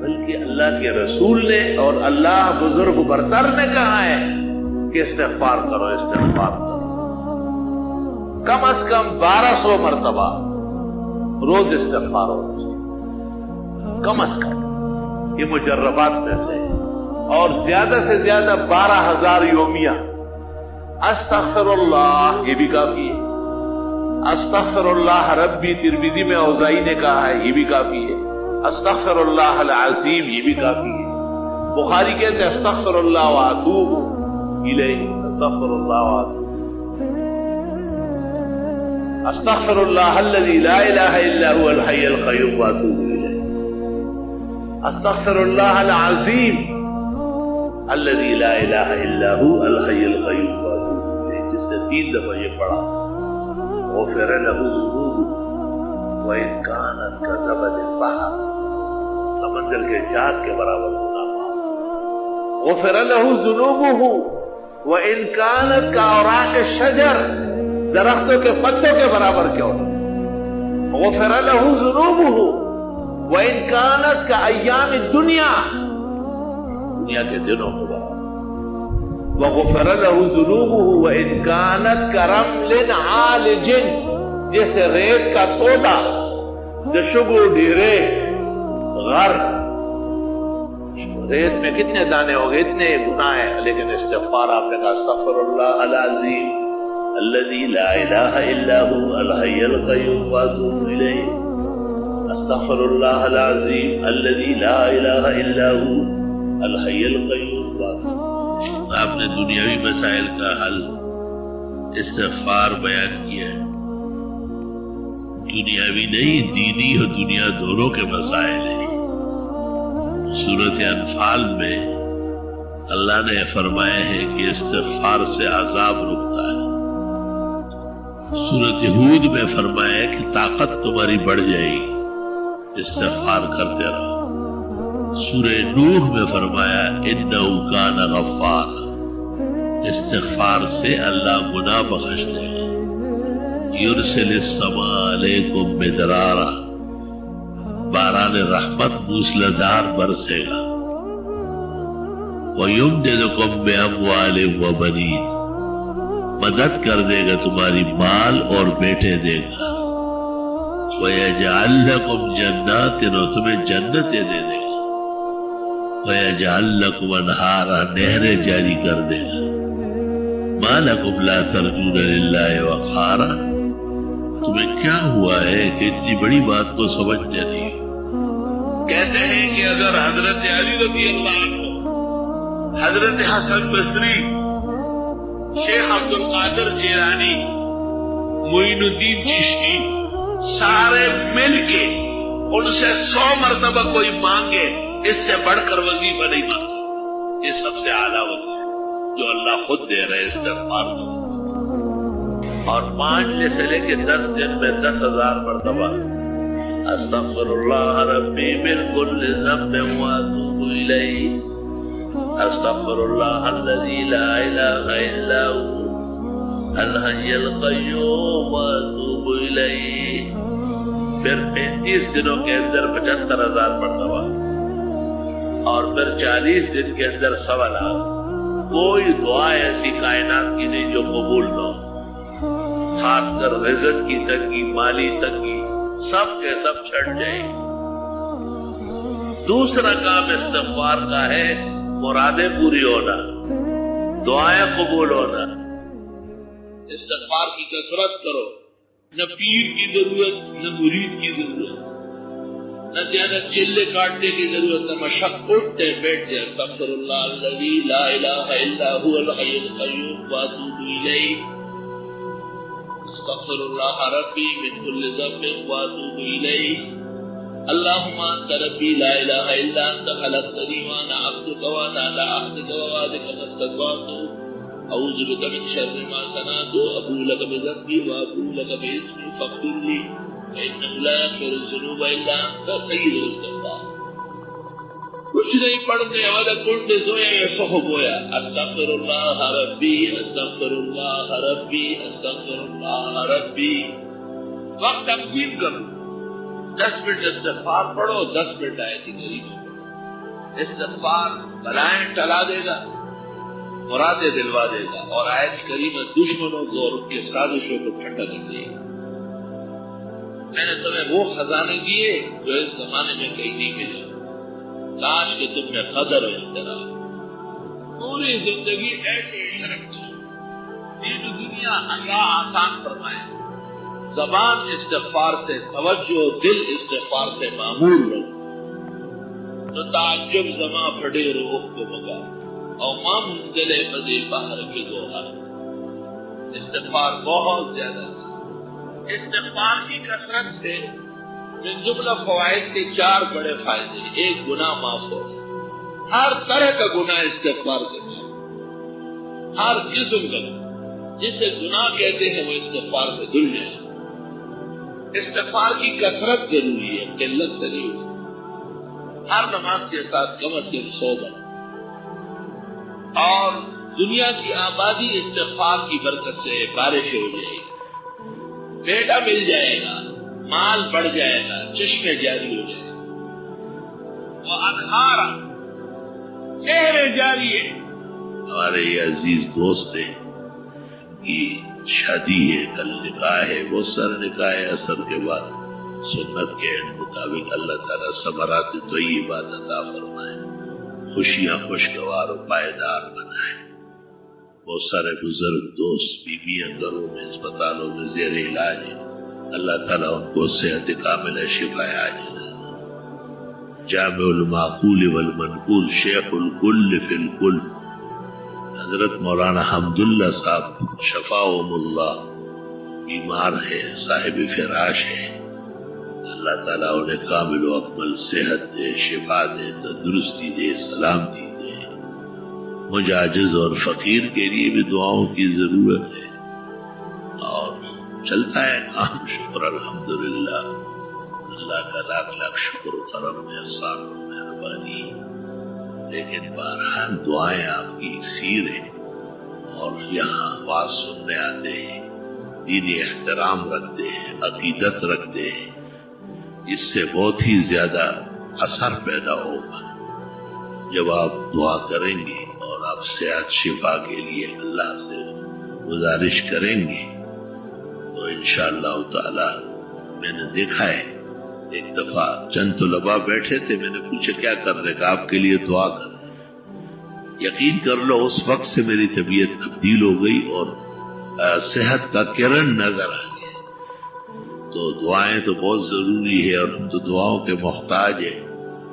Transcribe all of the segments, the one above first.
بلکہ اللہ کے رسول نے اور اللہ بزرگ برتر نے کہا ہے کہ استغفار کرو، استغفار کرو، کم از کم 1200 مرتبہ روز استغفار ہو، کم از کم، یہ مجربات میں سے ہے، اور زیادہ سے زیادہ 12,000 یومیہ استغفر اللہ، یہ بھی کافی ہے۔ استغفر اللہ ربی، ترمذی میں اوزائی نے کہا ہے، یہ بھی کافی ہے۔ استغفر اللہ العظیم، یہ بھی کافی ہے۔ بخاری کہتے ہیں استغفر اللہ واتوب الیہ، استغفر اللہ واتوب، استغفر اللہ الذی لا الہ الا هو الحی القیوم واتوب الیہ، استغفر اللہ العظیم الذی لا الہ الا هو الحی القیوم واتوب الیہ۔ جس نے 3 دفعہ یہ پڑھا غفر له ذنوبه وان كانت كزبد البحر، سمندر کے جھاگ کے برابر گناہ معاف۔ غفر له ذنوبه وان كانت كأوراق الشجر، درختوں کے پتوں کے برابر کیوں نہ۔ غفر له ذنوبه وان كانت كأيام الدنيا، دنیا کے دنوں کے برابر۔ وغفر له ذنوبه وان كانت كرمل عالج، جیسے ریت کا تودا، دشگو ڈھیرے غر، ریت میں کتنے دانے ہو گئے، اتنے گناہ ہیں، لیکن استغفار آپ نے کہا استغفر اللہ العظیم الذی لا الہ الا هو الحی القیوم واتوب الیہ، استغفر اللہ العظیم الذی لا الہ الا هو الحی القیوم واتوب۔ آپ نے دنیاوی مسائل کا حل استغفار بیان کیا ہے، دنیاوی نہیں، دینی اور دنیا دونوں کے مسائل ہیں۔ سورۃ انفال میں اللہ نے فرمایا ہے کہ استغفار سے عذاب رکتا ہے۔ سورۃ ہود میں فرمایا ہے کہ طاقت تمہاری بڑھ جائے گی، استغفار کرتے رہو۔ سورہ نوح میں فرمایا انہ کان غفارا، استغفار سے اللہ گناہ بخشتے ہیں۔ یرسل السماء علیکم مدرارا، باران رحمت موسلادھار برسے گا۔ وَيُمْدِدْكُمْ بِأَمْوَالٍ وَبَنِينَ، مدد کر دے گا تمہاری مال اور بیٹے دے گا۔ وَيَجْعَلْ لَكُمْ جَنَّاتٍ، اور تمہیں جنتیں دے دے گا۔ وَيَجْعَلْ لَكُمْ أَنْهَارًا، نہریں جاری کر دے گا۔ مَا لَكُمْ لَا تَرْجُونَ لِلَّهِ وَقَارًا، تمہیں کیا ہوا ہے کہ اتنی بڑی بات کو سمجھتے نہیں؟ کہتے ہیں کہ اگر حضرت علی رضی اللہ عنہ، حضرت حسن بصری، شیخ عبد القادر جیلانی، معین الدین چشتی، سارے مل کے ان سے 100 مرتبہ کوئی مانگے، اس سے بڑھ کر وظیفہ نہیں مانگتا۔ یہ سب سے اعلیٰ وظیفہ جو اللہ خود دے رہے استغفار کو، اور 5 سے لے کے 10 دن میں 10,000 مرتبہ استغفر اللہ ربی من کل ذنب واتوب الیہ، استغفر اللہ الذی لا الہ الا هو الحی القیوم واتوب الیہ۔ پھر 35 دنوں کے اندر 75,000 مرتبہ، اور پھر 40 دن کے اندر 1.25 لاکھ۔ کوئی دعا ایسی کائنات کی نہیں جو قبول نہ ہو، خاص کر رزق کی تنگی، مالی تنگی، سب کے سب چھٹ جائیں۔ دوسرا کام استغفار کا ہے مرادیں پوری ہونا، دعائیں قبول ہونا۔ استغفار کی کثرت کرو، نہ پیر کی ضرورت، نہ مرید کی ضرورت، نہ زیادہ چلے کاٹنے کی ضرورت، نہ مشق اٹھتے بیٹھتے۔ استغفر اللہ الذی لا الہ الا هو الحی القیوم واتوب الیہ، استغفر اللہ ربی من کل ذنب واتوب الیہ، اللہم انت ربی لا الہ الا انت خلقتنی وانا عبدک وانا علی عہدک ووعدک ما استطعت، اعوذ بک من شر ما صنعت، ابوء لک بذنبی وابوء لک باسمی فاغفر لی فإنه لا يغفر الذنوب إلا أنت سيد الاستغفار۔ کچھ نہیں پڑھتے والا کنڈ سویا یا صحب ہویا، استغفر اللہ ربی استغفر اللہ ربی استغفر اللہ ربی۔ وقت تقسیم کرو، 10 منٹ استغفار پڑھو، 10 منٹ آیت کریمہ پڑھو۔ استغفار بلائیں ٹلا دے گا، مرادیں دلوا دے گا، اور آیت کریمہ دشمنوں کو اور ان کے سازشوں کو ٹھنڈا کر دے گا۔ میں نے تمہیں وہ خزانے دیے جو اس زمانے میں کہیں نہیں ملے، کاش کہ تم میں قدر و احترام۔ پوری زندگی ایسے شرک کی، دین و دنیا اللہ آسان فرمائے، زبان استغفار سے توجہ، دل استغفار سے معمور رہو، تو تعجب زماں پھڑے روح کو مگا اور مام دلے بدے باہر کے دوہا۔ استغفار بہت زیادہ ہے۔ استغفار کی کثرت سے من جملہ فوائد کے 4 بڑے فائدے۔ ایک، گناہ معاف ہو، ہر طرح کا گناہ استغفار سے معاف، ہر قسم کا جسے گناہ کہتے ہیں وہ استغفار سے دھل جائے۔ استغفار کی کثرت ضروری ہے، قلت سے نہیں ہوئی، ہر نماز کے ساتھ کم از کم 100 بار۔ اور دنیا کی آبادی استغفار کی برکت سے بارشیں ہو جائے گی، بیٹا مل جائے گا، مال بڑھ جائے گا، چشمے جاری ہو جائے گا، وہ انہار چہرے جاری ہے۔ ہمارے یہ عزیز دوست ہیں، کی شادی ہے، کل نکاح ہے، وہ سر نکاح ہے، اثر کے بعد سنت کے مطابق اللہ تعالیٰ ثمرات طیبات عطا فرمائے، خوشیاں خوشگوار و پائیدار بنائے۔ بہت سارے بزرگ دوست بیویاں گھروں میں، اسپتالوں میں زیر علاج ہیں، اللہ تعالیٰ ان کو صحت کامل شفا عاجلہ۔ جامع المعقول والمنقول شیخ الکل فی الکل حضرت مولانا حمداللہ صاحب شفاہم اللہ بیمار ہے، صاحب فراش ہے، اللہ تعالیٰ انہیں کامل و اکمل صحت دے، شفا دے، تندرستی دے، سلامتی دے۔ مجھ عاجز اور فقیر کے لیے بھی دعاؤں کی ضرورت ہے، اور چلتا ہے کام، شکر الحمدللہ، اللہ کا لاکھ لاکھ شکر و کرم، احسان اور مہربانی۔ لیکن بہرحال دعائیں آپ کی اکثیر ہیں، اور یہاں آواز سننے آتے ہیں، دینی احترام رکھتے ہیں، عقیدت رکھتے ہیں، اس سے بہت ہی زیادہ اثر پیدا ہوگا جب آپ دعا کریں گے اور آپ صحت شفا کے لیے اللہ سے گزارش کریں گے تو انشاءاللہ تعالی۔ میں نے دیکھا ہے، ایک دفعہ چند طلباء بیٹھے تھے، میں نے پوچھا کیا کر رہے؟ کہ آپ کے لیے دعا کر رہے۔ یقین کر لو اس وقت سے میری طبیعت تبدیل ہو گئی اور صحت کا کرن نظر آ گیا۔ تو دعائیں تو بہت ضروری ہے، اور ہم تو دعاؤں کے محتاج ہیں،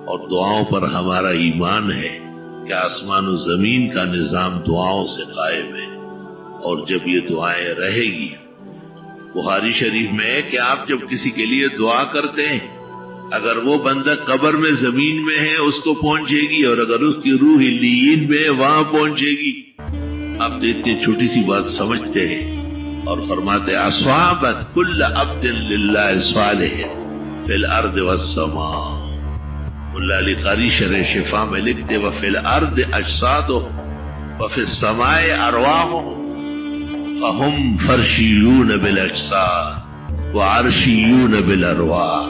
اور دعاؤں پر ہمارا ایمان ہے کہ آسمان و زمین کا نظام دعاؤں سے قائم ہے، اور جب یہ دعائیں رہے گی، بخاری شریف میں ہے کہ آپ جب کسی کے لیے دعا کرتے ہیں، اگر وہ بندہ قبر میں زمین میں ہے اس کو پہنچے گی، اور اگر اس کی روح علیین میں ہے وہاں پہنچے گی۔ آپ تو اتنی چھوٹی سی بات سمجھتے ہیں، اور فرماتے اصابت کل عبد للہ صالح فی الارض والسماء۔ ملا علی قاری شرح شفا میں لکھتے وفی الارض اجساد وفی السماء ارواح فہم فرشیون بالاجساد وعرشیون بالارواح۔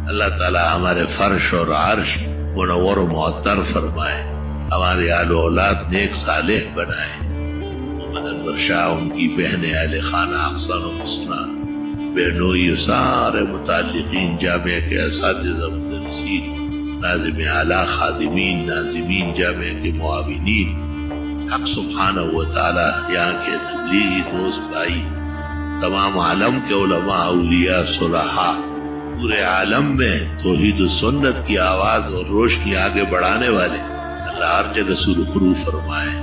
اللہ تعالی ہمارے فرش اور عرش منور و معطر فرمائے، ہمارے آل و اولاد نیک صالح بنائے۔ محمد شاہ، ان کی بہن اہل خانہ احسن و حسنہ، بہنوئی سارے متعلقین، جامعہ کے اساتذہ مدرسین، ناظم اعلیٰ، خادمین، ناظمین، جامعہ کے معاونین، حق سبحانہ و تعالی یہاں کے تبلیغی دوست بھائی، تمام عالم کے علماء، اولیاء، صلحاء، پورے عالم میں توحید و سنت کی آواز اور روشنی آگے بڑھانے والے اللہ ہر جگہ سرخرو فرمائے۔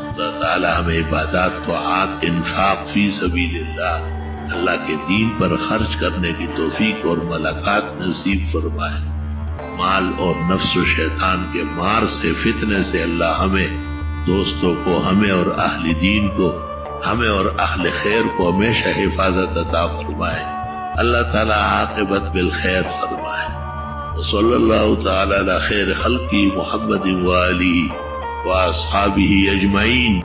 اللہ تعالی ہمیں عبادات، طاعات، انفاق فی سبیل اللہ، اللہ کے دین پر خرچ کرنے کی توفیق اور ملاقات نصیب فرمائے۔ مال اور نفس و شیطان کے مار سے، فتنے سے اللہ ہمیں، دوستوں کو، ہمیں اور اہل دین کو، ہمیں اور اہل خیر کو ہمیشہ حفاظت عطا فرمائے۔ اللہ تعالی عاقبت بالخیر فرمائے۔ وصلی اللہ تعالی علی خیر خلقی محمد وآلہ واصحابہ اجمعین۔